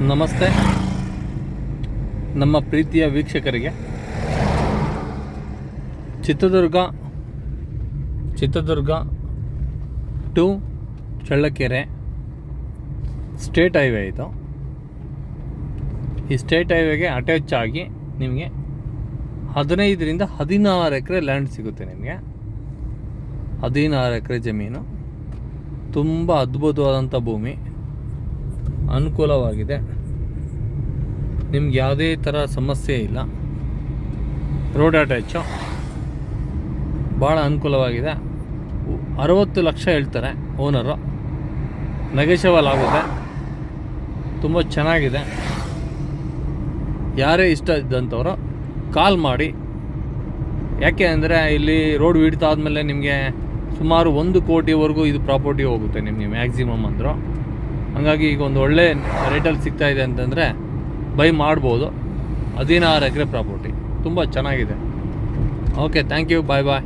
ನಮಸ್ತೆ ನಮ್ಮ ಪ್ರೀತಿಯ ವೀಕ್ಷಕರಿಗೆ. Chitradurga to Challakere state highway ಇದು. ಈ ಸ್ಟೇಟ್ ಹೈವೇಗೆ ಅಟ್ಯಾಚ್ ಆಗಿ ನಿಮಗೆ 15ರಿಂದ 16 ಎಕರೆ ಲ್ಯಾಂಡ್ ಸಿಗುತ್ತೆ. ನಿಮಗೆ 16 ಎಕರೆ ಜಮೀನು, ತುಂಬ ಅದ್ಭುತವಾದಂಥ ಭೂಮಿ, ಅನುಕೂಲವಾಗಿದೆ. ನಿಮ್ಗೆ ಯಾವುದೇ ಥರ ಸಮಸ್ಯೆ ಇಲ್ಲ. ರೋಡ್ ಅಟ್ಯಾಚು, ಭಾಳ ಅನುಕೂಲವಾಗಿದೆ. 60 ಲಕ್ಷ ಹೇಳ್ತಾರೆ ಓನರು, ನೆಗೋಷಿಯಬಲ್ ಆಗುತ್ತೆ. ತುಂಬ ಚೆನ್ನಾಗಿದೆ. ಯಾರೇ ಇಷ್ಟ ಇದ್ದಂಥವ್ರು ಕಾಲ್ ಮಾಡಿ. ಯಾಕೆ ಅಂದರೆ ಇಲ್ಲಿ ರೋಡ್ ಬಿಡ್ತಾದ್ಮೇಲೆ ನಿಮಗೆ ಸುಮಾರು 1 ಕೋಟಿವರೆಗೂ ಇದು ಪ್ರಾಪರ್ಟಿ ಹೋಗುತ್ತೆ ನಿಮಗೆ ಮ್ಯಾಕ್ಸಿಮಮ್ ಅಂದರು. ಹಾಗಾಗಿ ಈಗ ಒಂದು ಒಳ್ಳೆ ರೇಟಲ್ಲಿ ಸಿಗ್ತಾಯಿದೆ ಅಂತಂದರೆ ಬೈ ಮಾಡ್ಬೋದು. 16 ಎಕರೆ ಪ್ರಾಪರ್ಟಿ ತುಂಬ ಚೆನ್ನಾಗಿದೆ. Okay, thank you, bye bye.